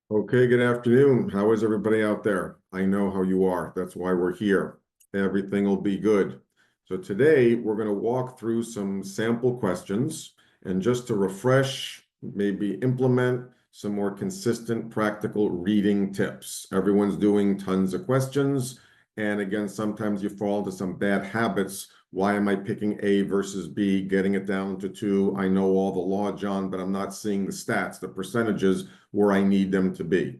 Okay, good afternoon. How is everybody out there? I know how you are. That's why we're here. Everything will be good. So today we're going to walk through some sample questions and just to refresh, maybe implement some more consistent practical reading tips. Everyone's doing tons of questions. And again, sometimes you fall into some bad habits. Why am I picking A versus B, getting it down to 2? I know all the law, John, but I'm not seeing the stats, the percentages where I need them to be.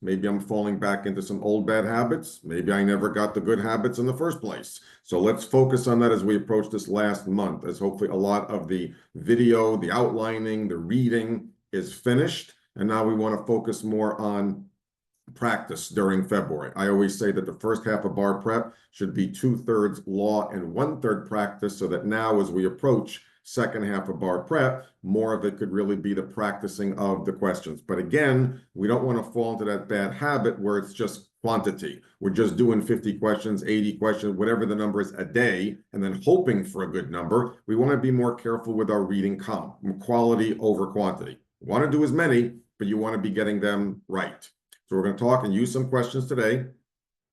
Maybe I'm falling back into some old bad habits. Maybe I never got the good habits in the first place. So let's focus on that as we approach this last month, as hopefully a lot of the video, the outlining, the reading is finished. And now we want to focus more on practice during February. I always say that the first half of bar prep should be 2/3 law and 1/3 practice, so that now as we approach second half of bar prep, more of it could really be the practicing of the questions. But again, we don't want to fall into that bad habit where it's just quantity. We're just doing 50 questions, 80 questions, whatever the number is a day, and then hoping for a good number. We want to be more careful with our reading quality over quantity. We want to do as many, but you want to be getting them right. So we're going to talk and use some questions today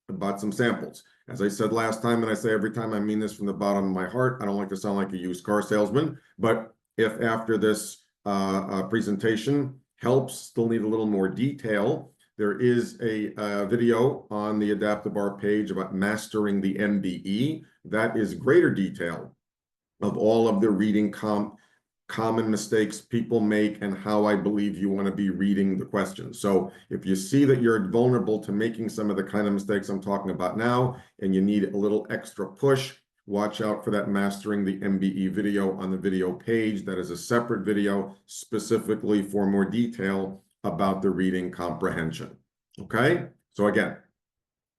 about some samples. As I said last time, and I say every time, I mean this from the bottom of my heart. I don't like to sound like a used car salesman, but if after this presentation helps, still need a little more detail, there is a video on the AdaptiBar page about mastering the MBE. That is greater detail of all of the reading common mistakes people make and how I believe you want to be reading the questions. So if you see that you're vulnerable to making some of the kind of mistakes I'm talking about now, and you need a little extra push, watch out for that Mastering the MBE video on the video page. That is a separate video specifically for more detail about the reading comprehension. Okay, so again,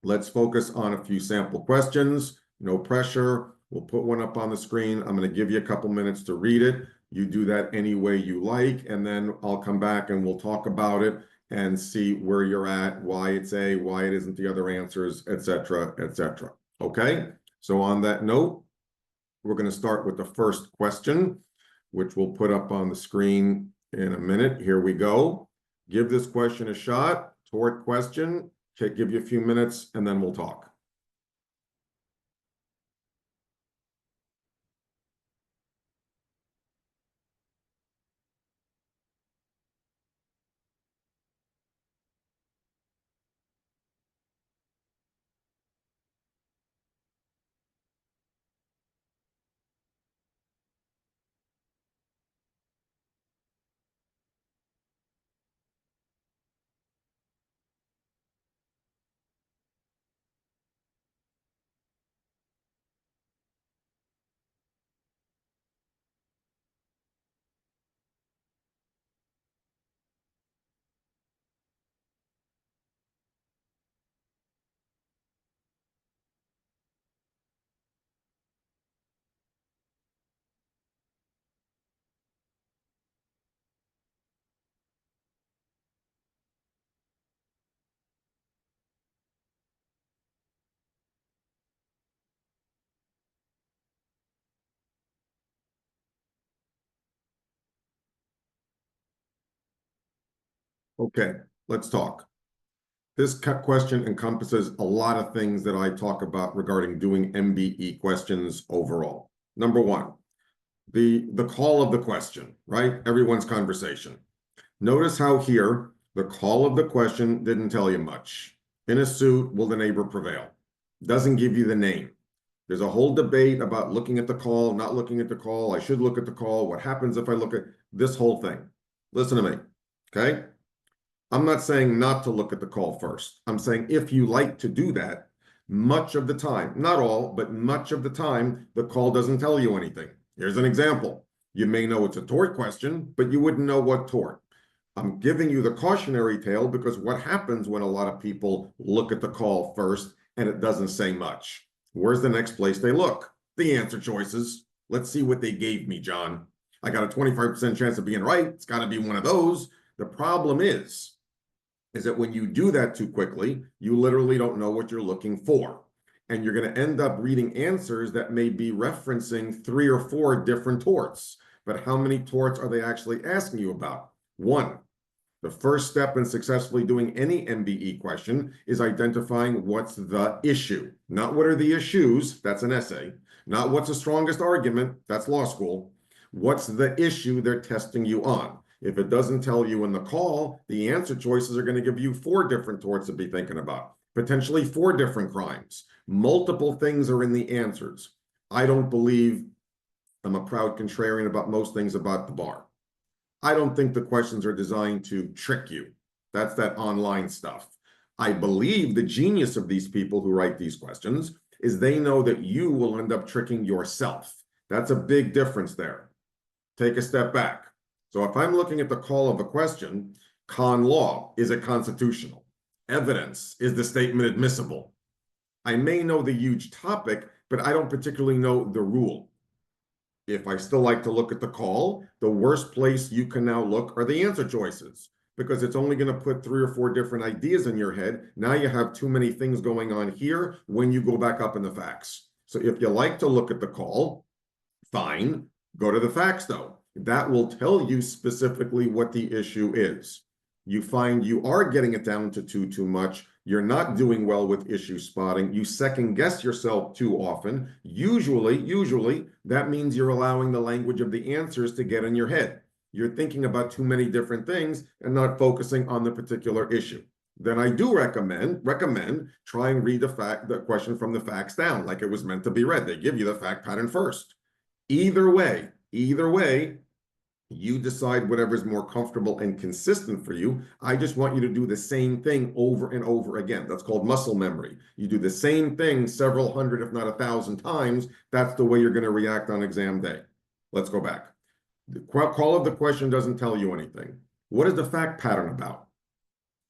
let's focus on a few sample questions. No pressure. We'll put one up on the screen. I'm going to give you a couple minutes to read it. You do that any way you like, and then I'll come back and we'll talk about it and see where you're at, why it's A, why it isn't the other answers, etc., etc. Okay? So on that note, we're going to start with the first question, which we'll put up on the screen in a minute. Here we go. Give this question a shot. Tort question. Give you a few minutes, and then we'll talk. Okay, let's talk. This question encompasses a lot of things that I talk about regarding doing MBE questions overall. Number one, the call of the question, right? Everyone's conversation. Notice how here, the call of the question didn't tell you much. In a suit, will the neighbor prevail? Doesn't give you the name. There's a whole debate about looking at the call, not looking at the call. I should look at the call. What happens if I look at this whole thing? Listen to me, okay? I'm not saying not to look at the call first. I'm saying if you like to do that, much of the time, not all, but much of the time, the call doesn't tell you anything. Here's an example. You may know it's a tort question, but you wouldn't know what tort. I'm giving you the cautionary tale because what happens when a lot of people look at the call first and it doesn't say much? Where's the next place they look? The answer choices. Let's see what they gave me, John. I got a 25% chance of being right. It's got to be one of those. The problem is that when you do that too quickly, you literally don't know what you're looking for. And you're going to end up reading answers that may be referencing 3 or 4 different torts. But how many torts are they actually asking you about? One. The first step in successfully doing any MBE question is identifying what's the issue. Not what are the issues, that's an essay. Not what's the strongest argument, that's law school. What's the issue they're testing you on? If it doesn't tell you in the call, the answer choices are going to give you 4 different torts to be thinking about, potentially 4 different crimes. Multiple things are in the answers. I don't believe, I'm a proud contrarian about most things about the bar. I don't think the questions are designed to trick you. That's that online stuff. I believe the genius of these people who write these questions is they know that you will end up tricking yourself. That's a big difference there. Take a step back. So if I'm looking at the call of a question, con law, is it constitutional? Evidence, is the statement admissible? I may know the huge topic, but I don't particularly know the rule. If I still like to look at the call, the worst place you can now look are the answer choices, because it's only going to put 3 or 4 different ideas in your head. Now you have too many things going on here when you go back up in the facts. So if you like to look at the call, fine, go to the facts though. That will tell you specifically what the issue is. You find you are getting it down to too much. You're not doing well with issue spotting. You second guess yourself too often. Usually, that means you're allowing the language of the answers to get in your head. You're thinking about too many different things and not focusing on the particular issue. Then I do recommend try and read the question from the facts down like it was meant to be read. They give you the fact pattern first. Either way, you decide whatever's more comfortable and consistent for you. I just want you to do the same thing over and over again. That's called muscle memory. You do the same thing several hundred, if not 1,000 times. That's the way you're going to react on exam day. Let's go back. The call of the question doesn't tell you anything. What is the fact pattern about?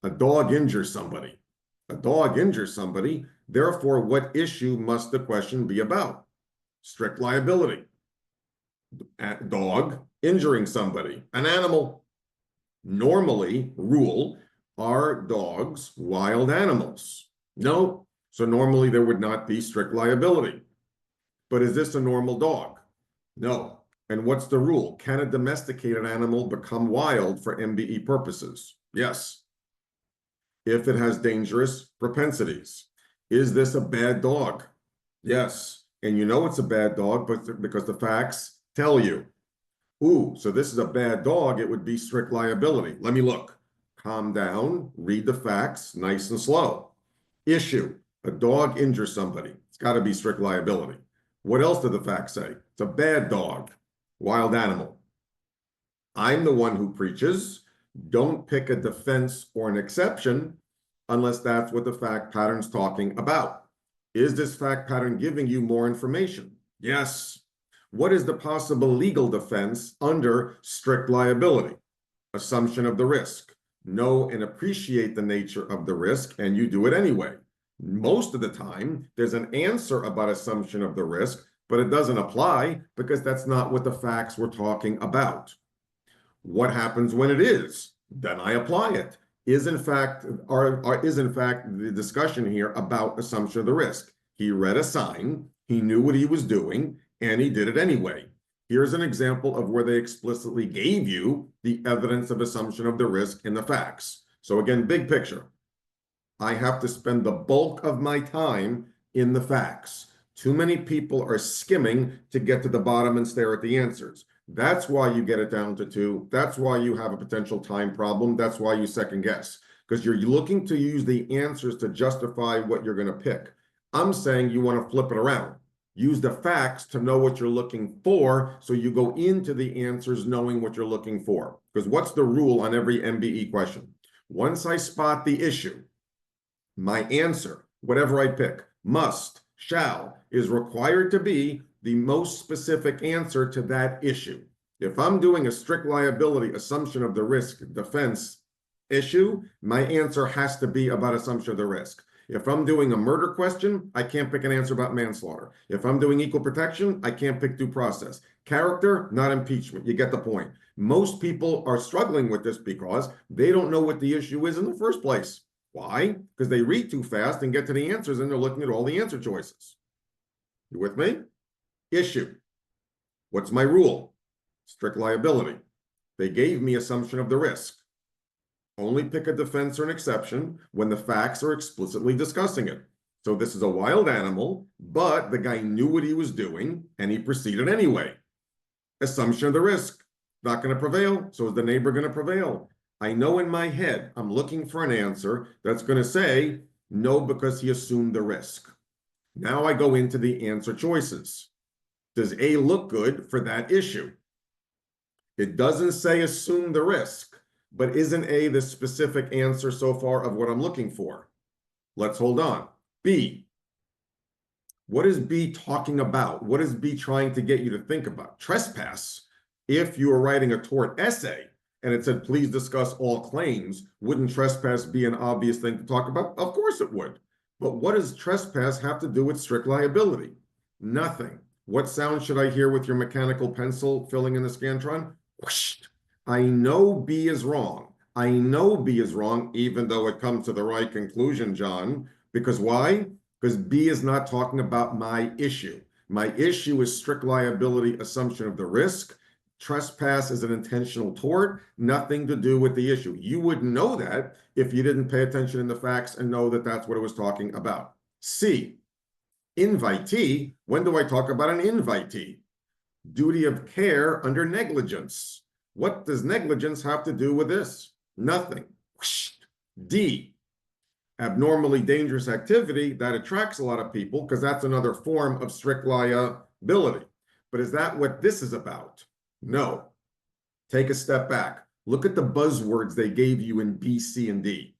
A dog injures somebody. A dog injures somebody. Therefore, what issue must the question be about? Strict liability. Dog injuring somebody, an animal. Normally, rule, are dogs wild animals? No. So normally there would not be strict liability. But is this a normal dog? No. And what's the rule? Can a domesticated animal become wild for MBE purposes? Yes. If it has dangerous propensities. Is this a bad dog? Yes. And you know it's a bad dog because the facts tell you. Ooh, so this is a bad dog, it would be strict liability. Let me look. Calm down, read the facts, nice and slow. Issue, a dog injures somebody. It's got to be strict liability. What else do the facts say? It's a bad dog, wild animal. I'm the one who preaches, don't pick a defense or an exception unless that's what the fact pattern's talking about. Is this fact pattern giving you more information? Yes. What is the possible legal defense under strict liability? Assumption of the risk. Know and appreciate the nature of the risk, and you do it anyway. Most of the time, there's an answer about assumption of the risk, but it doesn't apply because that's not what the facts we're talking about. What happens when it is? Then I apply it. Is in fact the discussion here about assumption of the risk? He read a sign, he knew what he was doing, and he did it anyway. Here's an example of where they explicitly gave you the evidence of assumption of the risk in the facts. So again, big picture. I have to spend the bulk of my time in the facts. Too many people are skimming to get to the bottom and stare at the answers. That's why you get it down to 2. That's why you have a potential time problem. That's why you second guess, because you're looking to use the answers to justify what you're going to pick. I'm saying you want to flip it around. Use the facts to know what you're looking for, so you go into the answers knowing what you're looking for. Because what's the rule on every MBE question? Once I spot the issue, my answer, whatever I pick, must, shall, is required to be the most specific answer to that issue. If I'm doing a strict liability assumption of the risk defense issue, my answer has to be about assumption of the risk. If I'm doing a murder question, I can't pick an answer about manslaughter. If I'm doing equal protection, I can't pick due process. Character, not impeachment. You get the point. Most people are struggling with this because they don't know what the issue is in the first place. Why? Because they read too fast and get to the answers and they're looking at all the answer choices. You with me? Issue. What's my rule? Strict liability. They gave me assumption of the risk. Only pick a defense or an exception when the facts are explicitly discussing it. So this is a wild animal, but the guy knew what he was doing and he proceeded anyway. Assumption of the risk. Not going to prevail. So is the neighbor going to prevail? I know in my head, I'm looking for an answer that's going to say no because he assumed the risk. Now I go into the answer choices. Does A look good for that issue? It doesn't say assume the risk, but isn't A the specific answer so far of what I'm looking for? Let's hold on. B. What is B talking about? What is B trying to get you to think about? Trespass. If you were writing a tort essay and it said, please discuss all claims, wouldn't trespass be an obvious thing to talk about? Of course it would. But what does trespass have to do with strict liability? Nothing. What sound should I hear with your mechanical pencil filling in the Scantron? Whoosh. I know B is wrong. I know B is wrong, even though it comes to the right conclusion, John. Because why? Because B is not talking about my issue. My issue is strict liability assumption of the risk. Trespass is an intentional tort, nothing to do with the issue. You wouldn't know that if you didn't pay attention in the facts and know that that's what it was talking about. C, invitee. When do I talk about an invitee? Duty of care under negligence. What does negligence have to do with this? Nothing. D, abnormally dangerous activity. That attracts a lot of people because that's another form of strict liability. But is that what this is about? No. Take a step back. Look at the buzzwords they gave you in B, C, and D.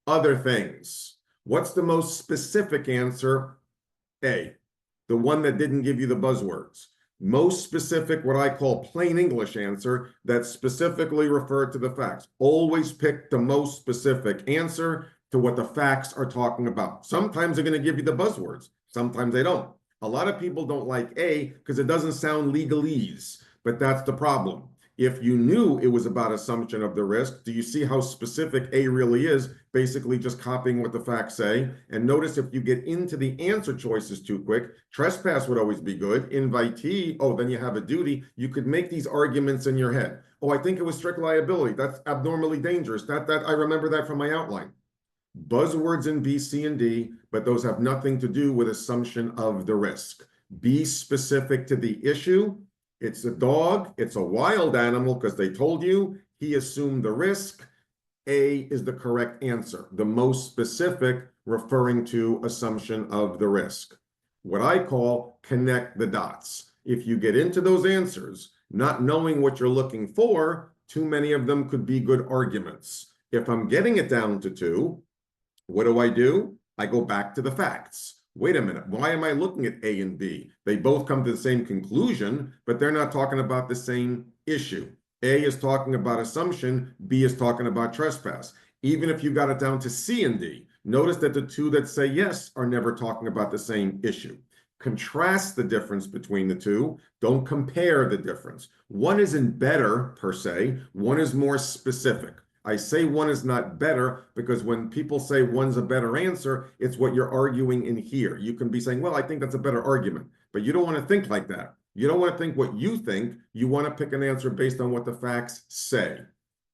Other things. What's the most specific answer? A, the one that didn't give you the buzzwords. Most specific, what I call plain English answer that specifically referred to the facts. Always pick the most specific answer to what the facts are talking about. Sometimes they're going to give you the buzzwords. Sometimes they don't. A lot of people don't like A because it doesn't sound legalese, but that's the problem. If you knew it was about assumption of the risk, do you see how specific A really is? Basically just copying what the facts say. And notice if you get into the answer choices too quick, trespass would always be good. Invitee, oh, then you have a duty. You could make these arguments in your head. Oh, I think it was strict liability. That's abnormally dangerous. That I remember that from my outline. Buzzwords in B, C, and D, but those have nothing to do with assumption of the risk. Be specific to the issue. It's a dog. It's a wild animal because they told you he assumed the risk. A is the correct answer. The most specific referring to assumption of the risk. What I call connect the dots. If you get into those answers, not knowing what you're looking for, too many of them could be good arguments. If I'm getting it down to two, what do? I go back to the facts. Wait a minute, why am I looking at A and B? They both come to the same conclusion, but they're not talking about the same issue. A is talking about assumption, B is talking about trespass. Even if you got it down to C and D, notice that the two that say yes are never talking about the same issue. Contrast the difference between the two. Don't compare the difference. One isn't better per se, one is more specific. I say one is not better because when people say one's a better answer, it's what you're arguing in here. You can be saying, well, I think that's a better argument, but you don't want to think like that. You don't want to think what you think. You want to pick an answer based on what the facts say.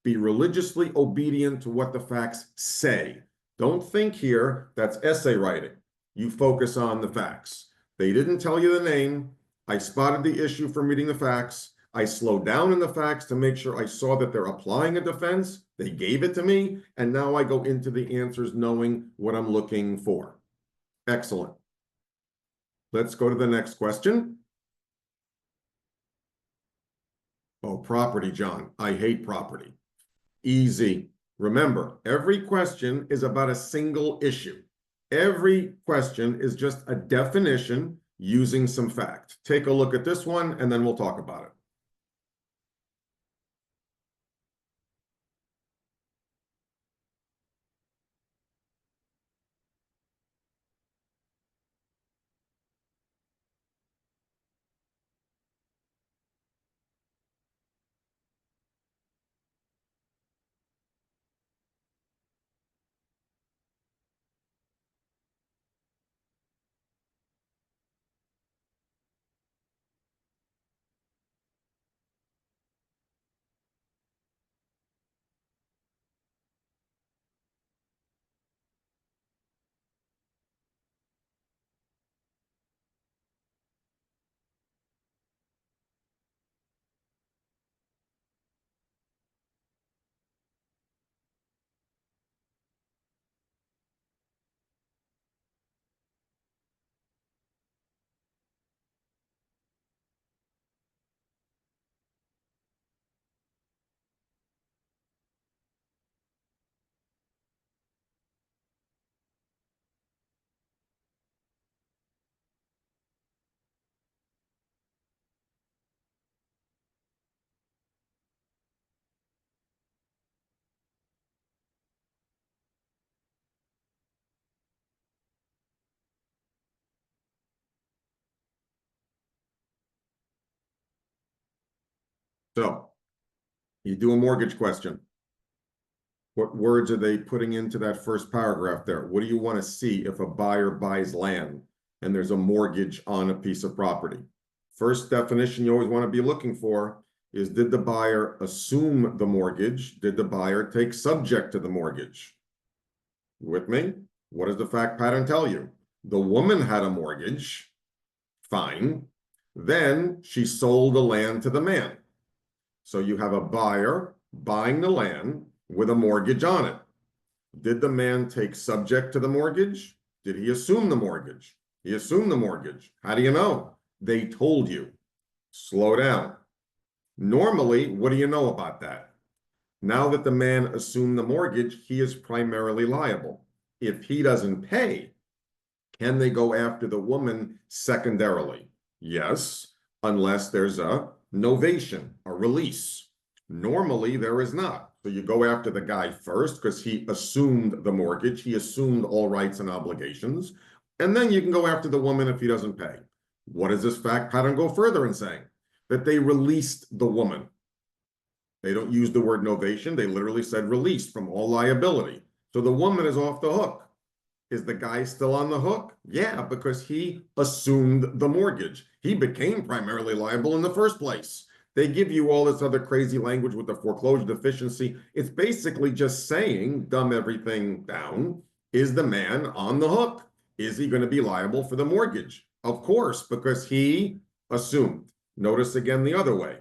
Be religiously obedient to what the facts say. Don't think here, that's essay writing. You focus on the facts. They didn't tell you the name. I spotted the issue from reading the facts. I slowed down in the facts to make sure I saw that they're applying a defense. They gave it to me, and now I go into the answers knowing what I'm looking for. Excellent. Let's go to the next question. Oh, property, John. I hate property. Easy. Remember, every question is about a single issue. Every question is just a definition using some fact. Take a look at this one, and then we'll talk about it. So you do a mortgage question. What words are they putting into that first paragraph there? What do you want to see if a buyer buys land and there's a mortgage on a piece of property? First definition you always want to be looking for is, did the buyer assume the mortgage? Did the buyer take subject to the mortgage? You with me? What does the fact pattern tell you? The woman had a mortgage. Fine. Then she sold the land to the man. So you have a buyer buying the land with a mortgage on it. Did the man take subject to the mortgage? Did he assume the mortgage? He assumed the mortgage. How do you know? They told you. Slow down. Normally, what do you know about that? Now that the man assumed the mortgage, he is primarily liable. If he doesn't pay, can they go after the woman secondarily? Yes, unless there's a novation, a release. Normally, there is not. So you go after the guy first because he assumed the mortgage. He assumed all rights and obligations. And then you can go after the woman if he doesn't pay. What does this fact pattern go further in saying? That they released the woman. They don't use the word novation. They literally said released from all liability. So the woman is off the hook. Is the guy still on the hook? Yeah, because he assumed the mortgage. He became primarily liable in the first place. They give you all this other crazy language with the foreclosure deficiency. It's basically just saying, dumb everything down, is the man on the hook? Is he going to be liable for the mortgage? Of course, because he assumed. Notice again the other way.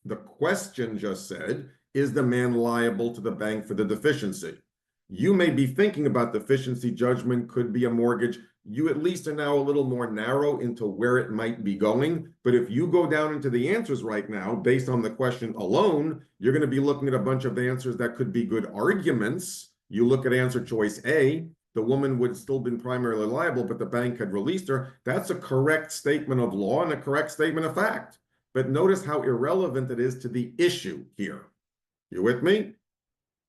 The question just said, is the man liable to the bank for the deficiency? You may be thinking about deficiency judgment could be a mortgage. You at least are now a little more narrow into where it might be going. But if you go down into the answers right now, based on the question alone, you're going to be looking at a bunch of answers that could be good arguments. You look at answer choice A, the woman would still been primarily liable, but the bank had released her. That's a correct statement of law and a correct statement of fact. But notice how irrelevant it is to the issue here. You with me?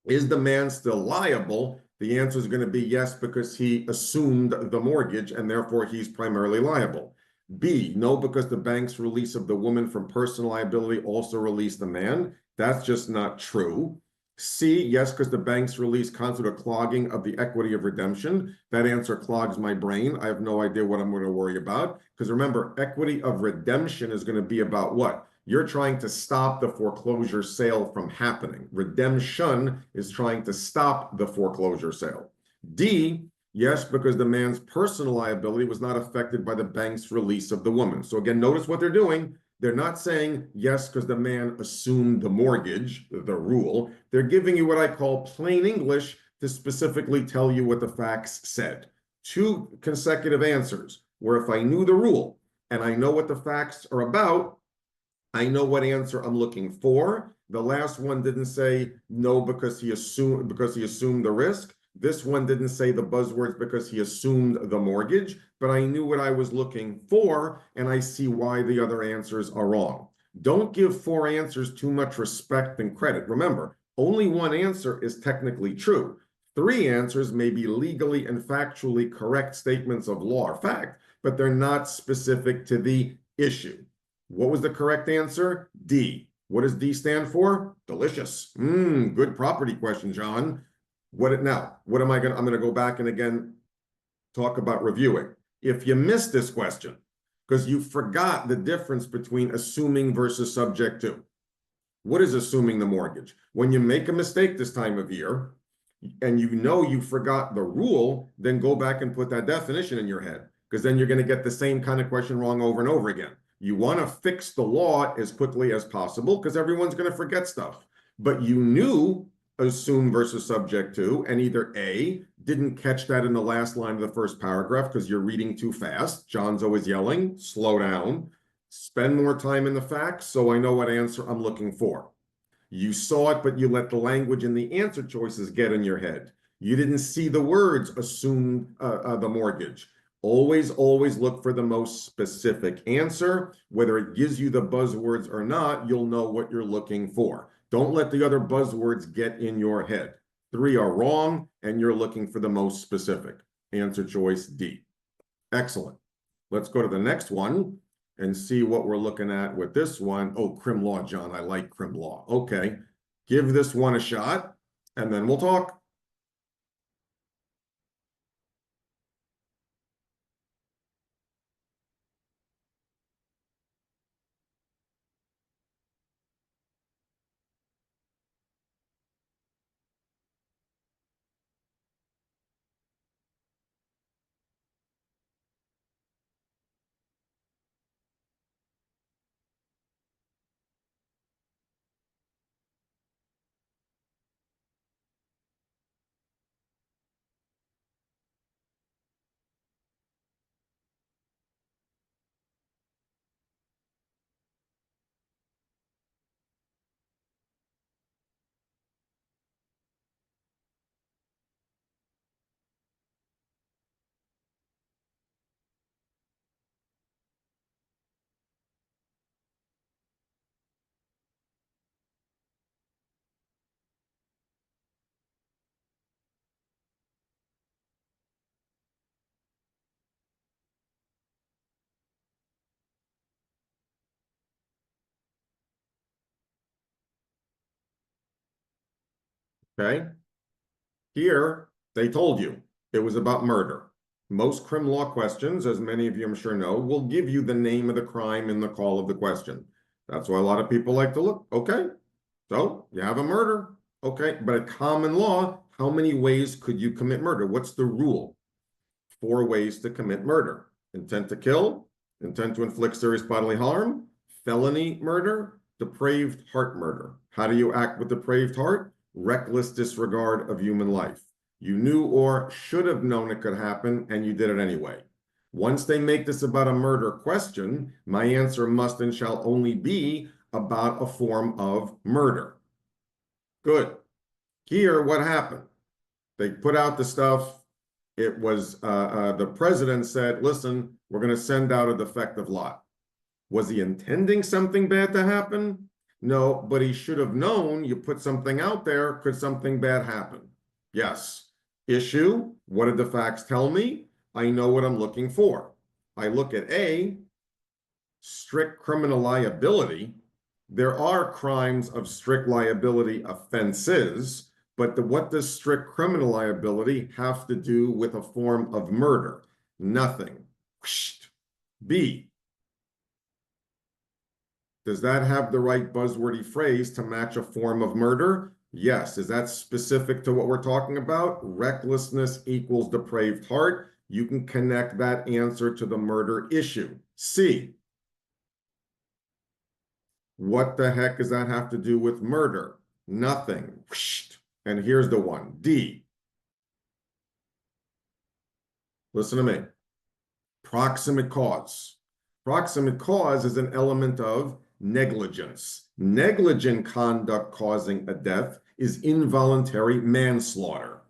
Is the man still liable? The answer is going to be yes, because he assumed the mortgage and therefore he's primarily liable. B, no, because the bank's release of the woman from personal liability also released the man. That's just not true. C, yes, because the bank's release constituted a clogging of the equity of redemption. That answer clogs my brain. I have no idea what I'm going to worry about. Because remember, equity of redemption is going to be about what? You're trying to stop the foreclosure sale from happening. Redemption is trying to stop the foreclosure sale. D, yes, because the man's personal liability was not affected by the bank's release of the woman. So again, notice what they're doing. They're not saying yes because the man assumed the mortgage, the rule. They're giving you what I call plain English to specifically tell you what the facts said. Two consecutive answers where if I knew the rule and I know what the facts are about, I know what answer I'm looking for. The last one didn't say no because he assumed the risk. This one didn't say the buzzwords because he assumed the mortgage, but I knew what I was looking for, and I see why the other answers are wrong. Don't give 4 answers too much respect and credit. Remember, only 1 answer is technically true. 3 answers may be legally and factually correct statements of law or fact, but they're not specific to the issue. What was the correct answer? D. What does D stand for? Delicious. Good property question, John. What am I going to, I'm going to go back and again talk about reviewing. If you missed this question, because you forgot the difference between assuming versus subject to. What is assuming the mortgage? When you make a mistake this time of year, and you know you forgot the rule, then go back and put that definition in your head, because then you're going to get the same kind of question wrong over and over again. You want to fix the law as quickly as possible because everyone's going to forget stuff. But you knew assume versus subject to, and either A, didn't catch that in the last line of the first paragraph because you're reading too fast. John's always yelling, slow down, spend more time in the facts so I know what answer I'm looking for. You saw it, but you let the language and the answer choices get in your head. You didn't see the words assume the mortgage. Always look for the most specific answer. Whether it gives you the buzzwords or not, you'll know what you're looking for. Don't let the other buzzwords get in your head. 3 are wrong, and you're looking for the most specific. Answer choice D. Excellent. Let's go to the next one. and see what we're looking at with this one. Oh, crim law, John. I like crim law. Okay. Give this one a shot, and then we'll talk. Okay. Here, they told you it was about murder. Most crim law questions, as many of you I'm sure know, will give you the name of the crime in the call of the question. That's why a lot of people like to look. Okay, so you have a murder. Okay, but at common law, how many ways could you commit murder? What's the rule? 4 ways to commit murder: intent to kill, intent to inflict serious bodily harm, felony murder, depraved heart murder. How do you act with depraved heart? Reckless disregard of human life. You knew or should have known it could happen, and you did it anyway. Once they make this about a murder question, my answer must and shall only be about a form of murder. Good. Here, what happened? They put out the stuff. It was the president said, listen, we're going to send out a defective lot. Was he intending something bad to happen? No, but he should have known you put something out there. Could something bad happen? Yes. Issue, what did the facts tell me? I know what I'm looking for. I look at A, strict criminal liability. There are crimes of strict liability offenses, but what does strict criminal liability have to do with a form of murder? Nothing. B, does that have the right buzzwordy phrase to match a form of murder? Yes. Is that specific to what we're talking about? Recklessness equals depraved heart. You can connect that answer to the murder issue. C, what the heck does that have to do with murder? Nothing. And here's the one. D. Listen to me. Proximate cause. Proximate cause is an element of negligence. Negligent conduct causing a death is involuntary manslaughter.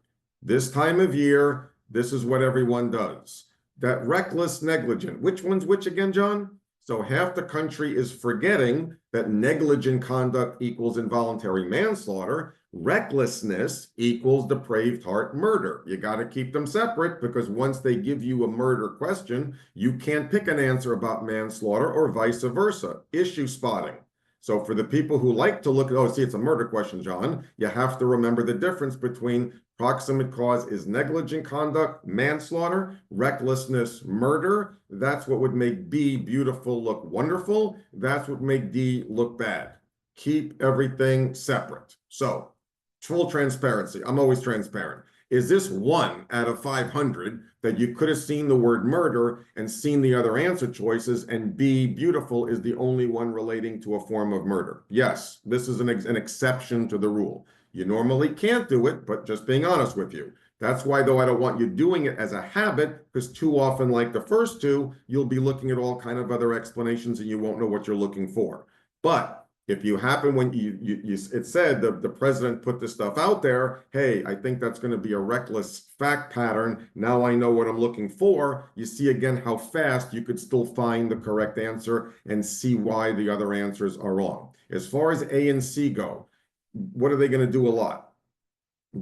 This time of year, this is what everyone does. That reckless negligent. Which one's which again, John? So half the country is forgetting that negligent conduct equals involuntary manslaughter. Recklessness equals depraved heart murder. You got to keep them separate because once they give you a murder question, you can't pick an answer about manslaughter or vice versa. Issue spotting. So for the people who like to look at, oh, see, it's a murder question, John, you have to remember the difference between proximate cause is negligent conduct, manslaughter, recklessness, murder. That's what would make B, beautiful, look wonderful. That's what make D look bad. Keep everything separate. So full transparency. I'm always transparent. Is this 1 out of 500 that you could have seen the word murder and seen the other answer choices, and B, beautiful, is the only one relating to a form of murder? Yes, this is an exception to the rule. You normally can't do it, but just being honest with you. That's why, though, I don't want you doing it as a habit, because too often, like the first two, you'll be looking at all kind of other explanations and you won't know what you're looking for. But if you happen when it said the president put this stuff out there, hey, I think that's going to be a reckless fact pattern. Now I know what I'm looking for. You see again how fast you could still find the correct answer and see why the other answers are wrong. As far as A and C go, what are they going to do a lot?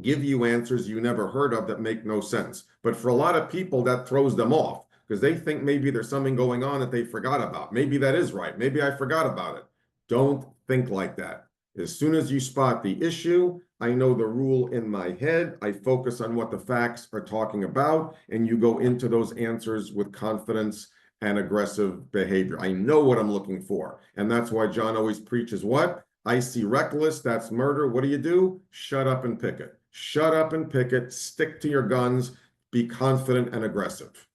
Give you answers you never heard of that make no sense. But for a lot of people, that throws them off because they think maybe there's something going on that they forgot about. Maybe that is right. Maybe I forgot about it. Don't think like that. As soon as you spot the issue, I know the rule in my head. I focus on what the facts are talking about, and you go into those answers with confidence and aggressive behavior. I know what I'm looking for. And that's why John always preaches what? I see reckless, that's murder. What do? Shut up and pick it. Shut up and pick it. Stick to your guns. Be confident and aggressive.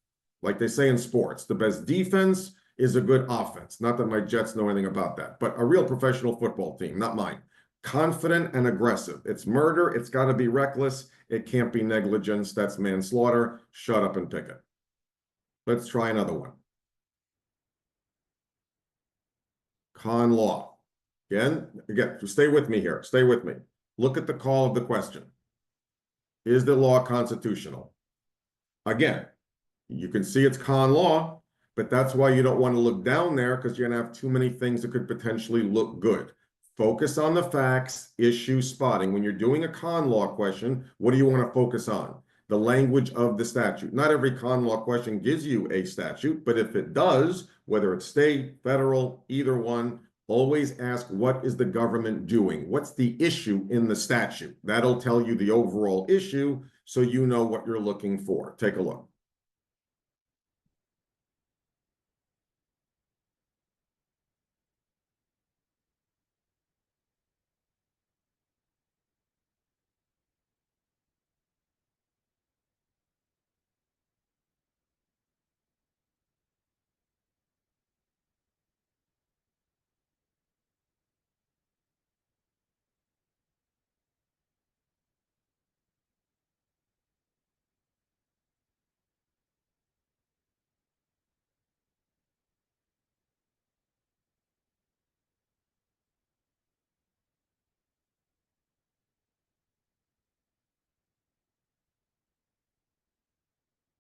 Like they say in sports, the best defense is a good offense. Not that my Jets know anything about that, but a real professional football team, not mine. Confident and aggressive. It's murder. It's got to be reckless. It can't be negligence. That's manslaughter. Shut up and pick it. Let's try another one. Con law. Again, stay with me here. Stay with me. Look at the call of the question. Is the law constitutional? Again, you can see it's con law, but that's why you don't want to look down there, because you're going to have too many things that could potentially look good. Focus on the facts, issue spotting. When you're doing a con law question, what do you want to focus on? The language of the statute. Not every con law question gives you a statute, but if it does, whether it's state, federal, either one, always ask, what is the government doing? What's the issue in the statute? That'll tell you the overall issue, so you know what you're looking for. Take a look.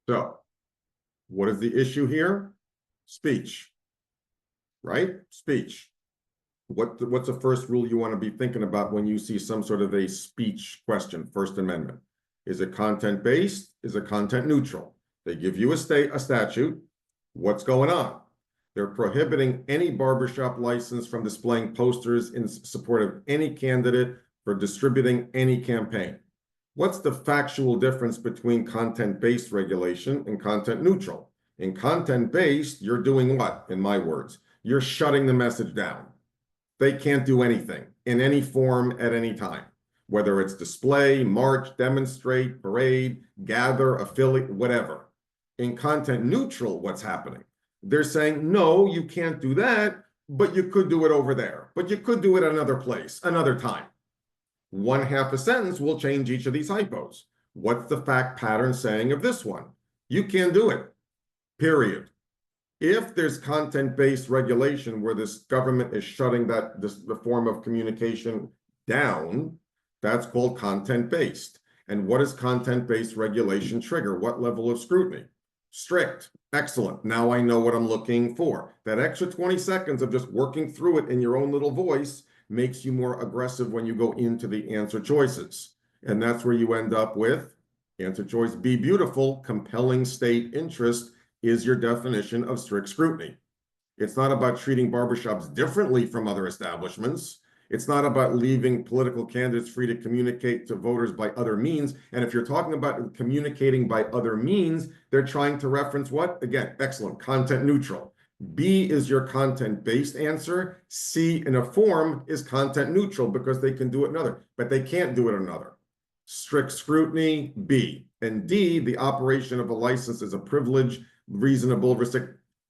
So, what is the issue here? Speech, right? Speech. What's the first rule you want to be thinking about when you see some sort of a speech question, First Amendment? Is it content-based? Is it content neutral? They give you a statute. What's going on? They're prohibiting any barbershop license from displaying posters in support of any candidate for distributing any campaign. What's the factual difference between content-based regulation and content neutral? In content-based, you're doing what, in my words? You're shutting the message down. They can't do anything in any form at any time, whether it's display, march, demonstrate, parade, gather, affiliate, whatever. In content neutral, what's happening? They're saying, no, you can't do that, but you could do it over there. But you could do it another place, another time. One half a sentence will change each of these hypos. What's the fact pattern saying of this one? You can't do it, period. If there's content-based regulation where this government is shutting the form of communication down, that's called content-based. And what does content-based regulation trigger? What level of scrutiny? Strict. Excellent. Now I know what I'm looking for. That extra 20 seconds of just working through it in your own little voice makes you more aggressive when you go into the answer choices. And that's where you end up with answer choice B, beautiful, compelling state interest is your definition of strict scrutiny. It's not about treating barbershops differently from other establishments. It's not about leaving political candidates free to communicate to voters by other means. And if you're talking about communicating by other means, they're trying to reference what? Again, excellent, content neutral. B is your content-based answer. C in a form is content neutral because they can do it another, but they can't do it another. Strict scrutiny, B. And D, the operation of a license is a privilege, reasonable,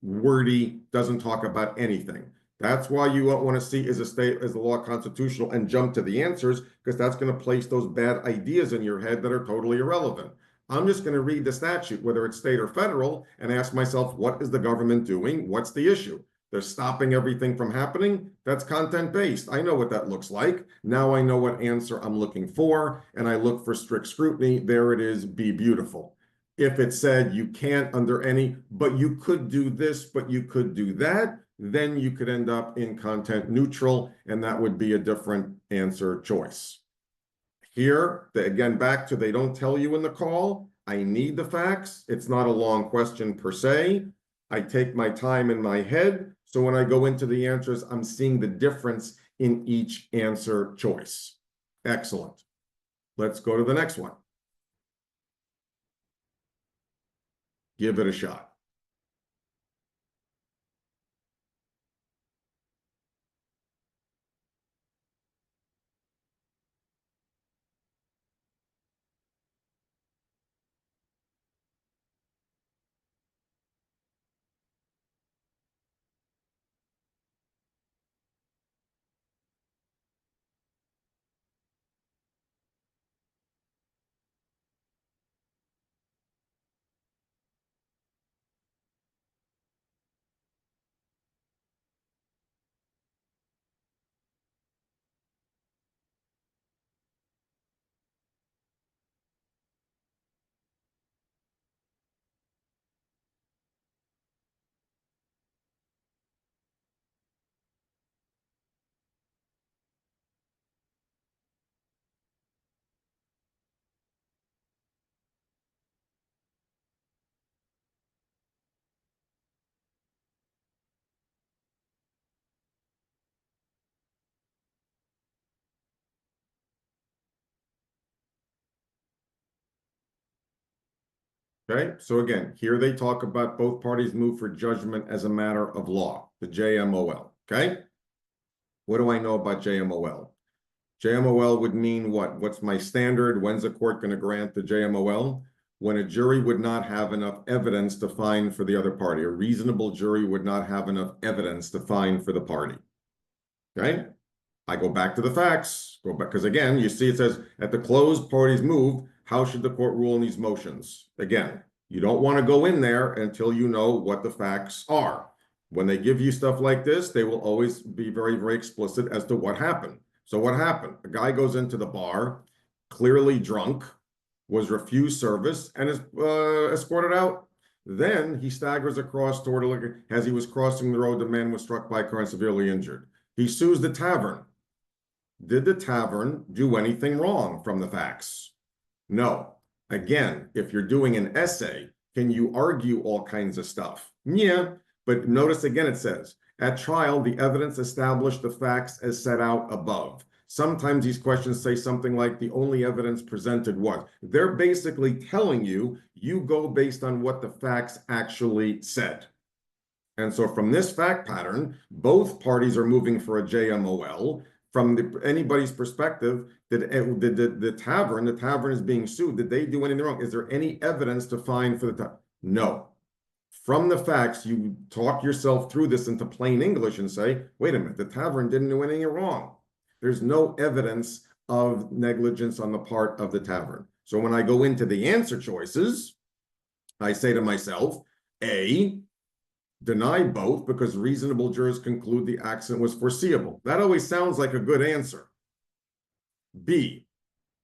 wordy, doesn't talk about anything. That's why you won't want to see is the law constitutional and jump to the answers, because that's going to place those bad ideas in your head that are totally irrelevant. I'm just going to read the statute, whether it's state or federal, and ask myself, what is the government doing? What's the issue? They're stopping everything from happening. That's content-based. I know what that looks like. Now I know what answer I'm looking for, and I look for strict scrutiny. There it is, be beautiful. If it said you can't under any, but you could do this, but you could do that, then you could end up in content neutral, and that would be a different answer choice. Here, again, back to they don't tell you in the call, I need the facts. It's not a long question per se. I take my time in my head. So when I go into the answers, I'm seeing the difference in each answer choice. Excellent. Let's go to the next one. Give it a shot. Okay, so again, here they talk about both parties move for judgment as a matter of law, the JMOL, okay? What do I know about JMOL? JMOL would mean what? What's my standard? When's the court going to grant the JMOL? When a jury would not have enough evidence to find for the other party. A reasonable jury would not have enough evidence to find for the party. Okay? I go back to the facts, go back, because again, you see it says, at the close, parties move. How should the court rule in these motions? Again, you don't want to go in there until you know what the facts are. When they give you stuff like this, they will always be very, very explicit as to what happened. So what happened? A guy goes into the bar, clearly drunk, was refused service, and is escorted out. Then he staggers across toward, as he was crossing the road, the man was struck by a car and severely injured. He sues the tavern. Did the tavern do anything wrong from the facts? No. Again, if you're doing an essay, can you argue all kinds of stuff? Yeah, but notice again it says, at trial, the evidence established the facts as set out above. Sometimes these questions say something like the only evidence presented was. They're basically telling you, you go based on what the facts actually said. And so from this fact pattern, both parties are moving for a JMOL. From anybody's perspective, the tavern is being sued. Did they do anything wrong? Is there any evidence to find for the tavern? No. From the facts, you talk yourself through this into plain English and say, wait a minute, the tavern didn't do anything wrong. There's no evidence of negligence on the part of the tavern. So when I go into the answer choices, I say to myself, A, deny both because reasonable jurors conclude the accident was foreseeable. That always sounds like a good answer. B,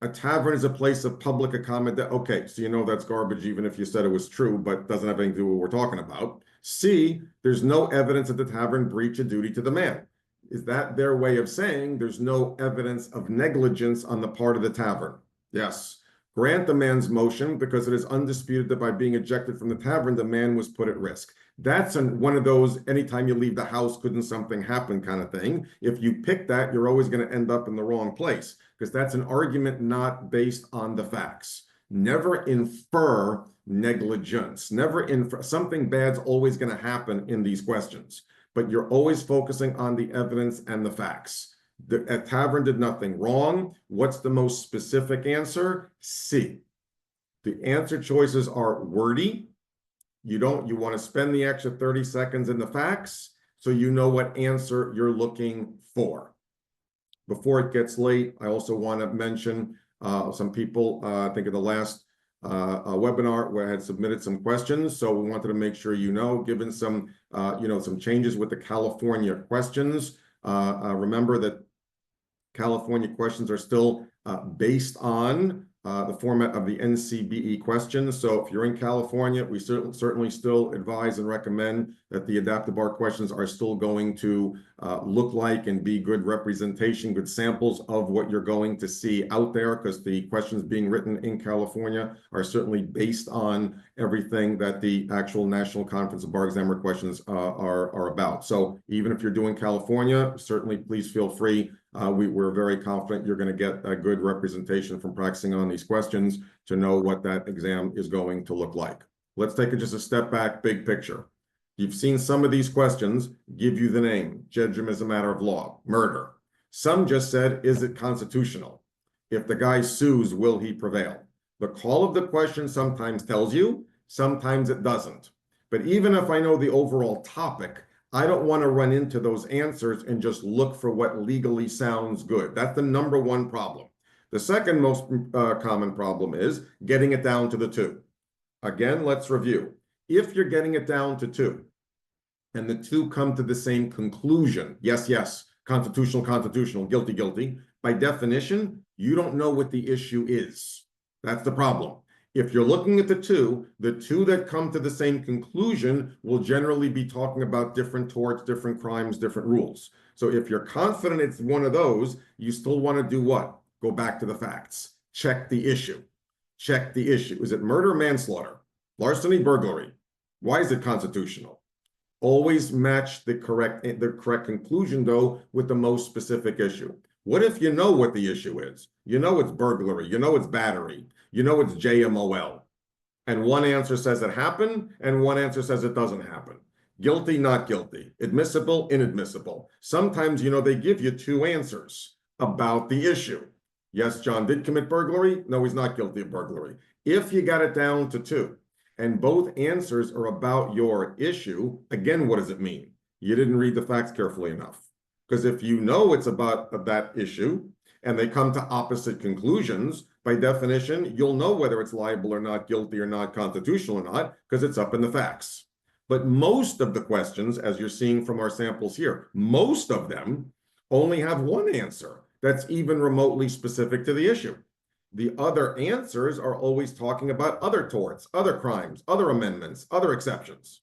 a tavern is a place of public accommodation. Okay, so you know that's garbage even if you said it was true, but doesn't have anything to do with what we're talking about. C, there's no evidence that the tavern breached a duty to the man. Is that their way of saying there's no evidence of negligence on the part of the tavern? Yes. Grant the man's motion because it is undisputed that by being ejected from the tavern, the man was put at risk. That's one of those anytime you leave the house, couldn't something happen kind of thing. If you pick that, you're always going to end up in the wrong place because that's an argument not based on the facts. Never infer negligence. Never infer. Something bad's always going to happen in these questions, but you're always focusing on the evidence and the facts. The tavern did nothing wrong. What's the most specific answer? C. The answer choices are wordy. You want to spend the extra 30 seconds in the facts so you know what answer you're looking for. Before it gets late, I also want to mention some people, I think in the last webinar where I had submitted some questions. So we wanted to make sure given some, some changes with the California questions. Remember that California questions are still based on the format of the NCBE questions. So if you're in California, we certainly still advise and recommend that the AdaptiBar questions are still going to look like and be good representation, good samples of what you're going to see out there, because the questions being written in California are certainly based on everything that the actual National Conference of Bar Examiner questions are about. So even if you're doing California, certainly please feel free. We're very confident you're going to get a good representation from practicing on these questions to know what that exam is going to look like. Let's take just a step back, big picture. You've seen some of these questions give you the name, judge them as a matter of law, murder. Some just said, is it constitutional? If the guy sues, will he prevail? The call of the question sometimes tells you, sometimes it doesn't. But even if I know the overall topic, I don't want to run into those answers and just look for what legally sounds good. That's the number one problem. The second most common problem is getting it down to the two. Again, let's review. If you're getting it down to two, and the two come to the same conclusion, yes, yes, constitutional, guilty, by definition, you don't know what the issue is. That's the problem. If you're looking at the two that come to the same conclusion will generally be talking about different torts, different crimes, different rules. So if you're confident it's one of those, you still want to do what? Go back to the facts. Check the issue. Check the issue. Is it murder, manslaughter, larceny, burglary? Why is it constitutional? Always match the correct conclusion, though, with the most specific issue. What if you know what the issue is? You know it's burglary. You know it's battery. You know it's JMOL. And one answer says it happened, and one answer says it doesn't happen. Guilty, not guilty. Admissible, inadmissible. Sometimes, they give you two answers about the issue. Yes, John did commit burglary. No, he's not guilty of burglary. If you got it down to two, and both answers are about your issue, again, what does it mean? You didn't read the facts carefully enough. Because if you know it's about that issue, and they come to opposite conclusions, by definition, you'll know whether it's liable or not, guilty or not, constitutional or not, because it's up in the facts. But most of the questions, as you're seeing from our samples here, most of them only have one answer that's even remotely specific to the issue. The other answers are always talking about other torts, other crimes, other amendments, other exceptions.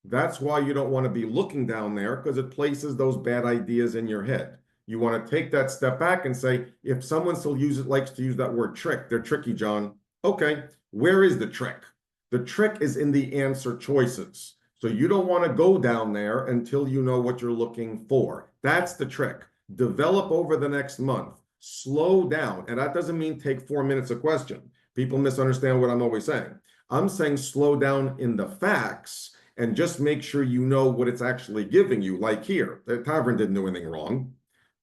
That's why you don't want to be looking down there, because it places those bad ideas in your head. You want to take that step back and say, if someone still likes to use that word trick, they're tricky, John. Okay, where is the trick? The trick is in the answer choices. So you don't want to go down there until you know what you're looking for. That's the trick. Develop over the next month. Slow down. And that doesn't mean take 4 minutes a question. People misunderstand what I'm always saying. I'm saying slow down in the facts and just make sure you know what it's actually giving you. Like here, the tavern didn't do anything wrong.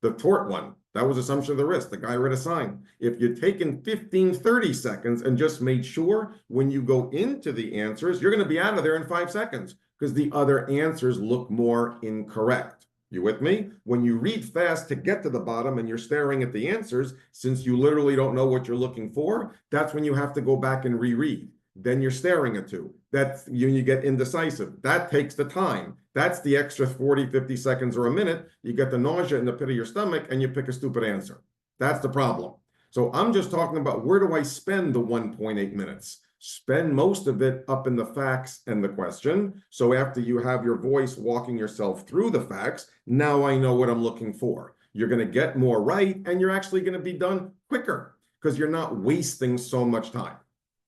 The tort one, that was assumption of the risk. The guy read a sign. If you'd taken 15, 30 seconds and just made sure when you go into the answers, you're going to be out of there in 5 seconds because the other answers look more incorrect. You with me? When you read fast to get to the bottom and you're staring at the answers, since you literally don't know what you're looking for, that's when you have to go back and reread. Then you're staring at two. That's you get indecisive. That takes the time. That's the extra 40, 50 seconds or a minute. You get the nausea in the pit of your stomach and you pick a stupid answer. That's the problem. So I'm just talking about where do I spend the 1.8 minutes? Spend most of it up in the facts and the question. So after you have your voice walking yourself through the facts, now I know what I'm looking for. You're going to get more right and you're actually going to be done quicker because you're not wasting so much time.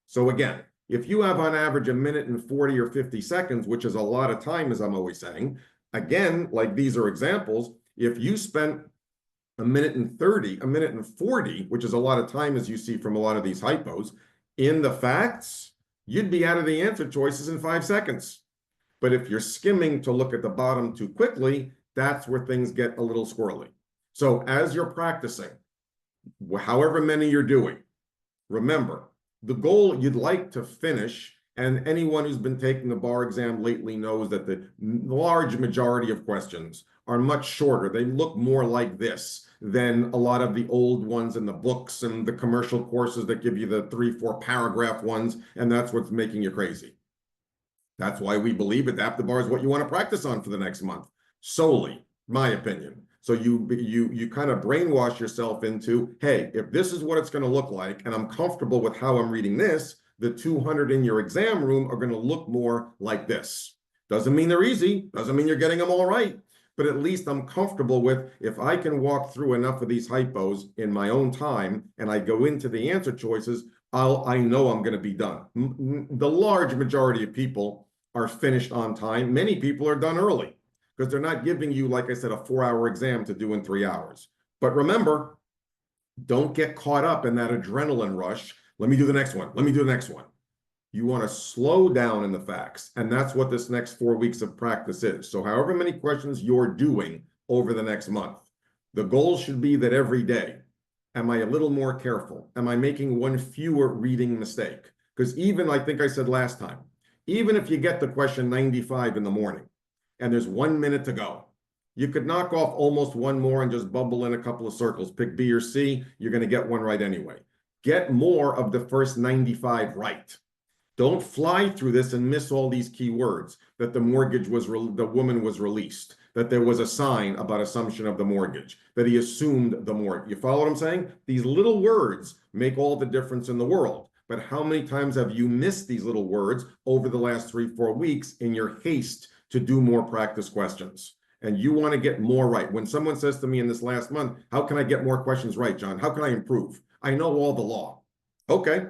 So again, if you have on average 1 minute and 40 or 50 seconds, which is a lot of time, as I'm always saying, again, like these are examples, if you spent 1 minute and 30, 1 minute and 40, which is a lot of time as you see from a lot of these hypos, in the facts, you'd be out of the answer choices in 5 seconds. But if you're skimming to look at the bottom too quickly, that's where things get a little squirrely. So as you're practicing, however many you're doing, remember, the goal you'd like to finish, and anyone who's been taking the bar exam lately knows that the large majority of questions are much shorter. They look more like this than a lot of the old ones in the books and the commercial courses that give you the 3-4 paragraph ones, and that's what's making you crazy. That's why we believe AdaptiBar is what you want to practice on for the next month, solely, my opinion. So you kind of brainwash yourself into, hey, if this is what it's going to look like, and I'm comfortable with how I'm reading this, the 200 in your exam room are going to look more like this. Doesn't mean they're easy. Doesn't mean you're getting them all right. but at least I'm comfortable with, if I can walk through enough of these hypos in my own time and I go into the answer choices, I know I'm going to be done. The large majority of people are finished on time. Many people are done early because they're not giving you, like I said, a 4-hour exam to do in 3 hours. But remember, don't get caught up in that adrenaline rush. Let me do the next one. Let me do the next one. You want to slow down in the facts. And that's what this next 4 weeks of practice is. So however many questions you're doing over the next month, the goal should be that every day, am I a little more careful? Am I making one fewer reading mistake? Because even, I think I said last time, even if you get the question 95 in the morning and there's 1 minute to go, you could knock off almost one more and just bubble in a couple of circles. Pick B or C, you're going to get one right anyway. Get more of the first 95 right. Don't fly through this and miss all these key words, that the woman was released, that there was a sign about assumption of the mortgage, that he assumed the mortgage. You follow what I'm saying? These little words make all the difference in the world. But how many times have you missed these little words over the last 3-4 weeks in your haste to do more practice questions? And you want to get more right. When someone says to me in this last month, how can I get more questions right, John? How can I improve? I know all the law. Okay,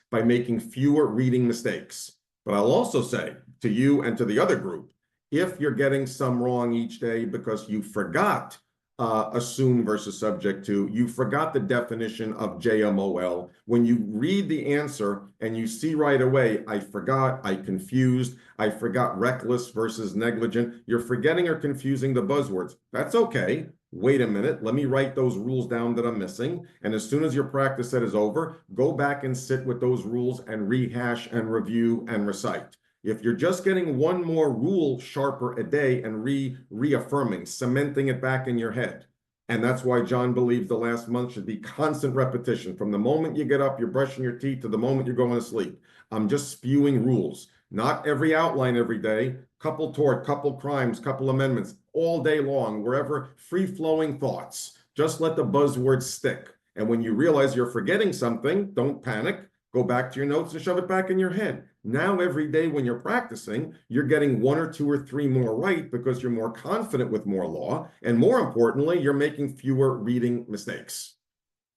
by making fewer reading mistakes. But I'll also say to you and to the other group, if you're getting some wrong each day because you forgot assume versus subject to, you forgot the definition of JMOL, when you read the answer and you see right away, I forgot, I confused, I forgot reckless versus negligent, you're forgetting or confusing the buzzwords. That's okay. Wait a minute, let me write those rules down that I'm missing. And as soon as your practice set is over, go back and sit with those rules and rehash and review and recite. If you're just getting one more rule sharper a day and reaffirming, cementing it back in your head. And that's why John believes the last month should be constant repetition. From the moment you get up, you're brushing your teeth, to the moment you're going to sleep. I'm just spewing rules. Not every outline every day, couple tort, couple crimes, couple amendments, all day long, wherever, free-flowing thoughts. Just let the buzzwords stick. And when you realize you're forgetting something, don't panic. Go back to your notes and shove it back in your head. Now, every day when you're practicing, you're getting 1 or 2 or 3 more right because you're more confident with more law. And more importantly, you're making fewer reading mistakes.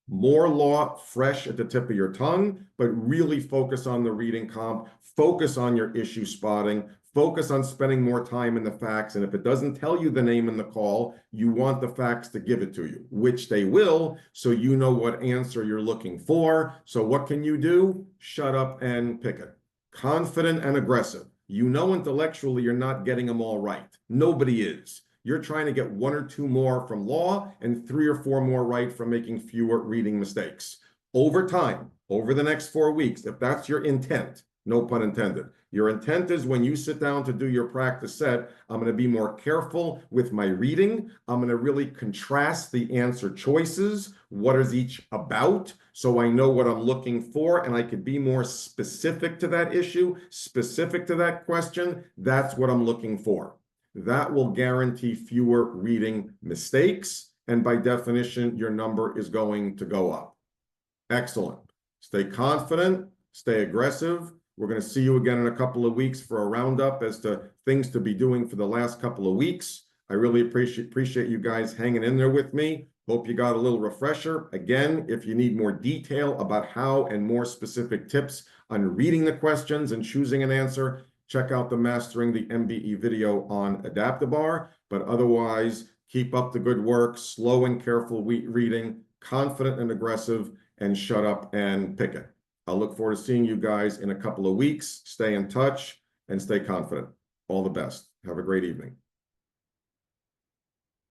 More law fresh at the tip of your tongue, but really focus on the reading comp, focus on your issue spotting, focus on spending more time in the facts. And if it doesn't tell you the name in the call, you want the facts to give it to you, which they will, so you know what answer you're looking for. So what can you do? Shut up and pick it. Confident and aggressive. You know intellectually you're not getting them all right. Nobody is. You're trying to get 1 or 2 more from law and 3 or 4 more right from making fewer reading mistakes. Over time, over the next 4 weeks, if that's your intent, no pun intended, your intent is when you sit down to do your practice set, I'm going to be more careful with my reading. I'm going to really contrast the answer choices. What is each about? So I know what I'm looking for and I could be more specific to that issue, specific to that question. That's what I'm looking for. That will guarantee fewer reading mistakes. And by definition, your number is going to go up. Excellent. Stay confident, stay aggressive. We're going to see you again in a couple of weeks for a roundup as to things to be doing for the last couple of weeks. I really appreciate you guys hanging in there with me. Hope you got a little refresher. Again, if you need more detail about how and more specific tips on reading the questions and choosing an answer, check out the Mastering the MBE video on AdaptiBar. But otherwise, keep up the good work, slow and careful reading, confident and aggressive, and shut up and pick it. I'll look forward to seeing you guys in a couple of weeks. Stay in touch and stay confident. All the best. Have a great evening.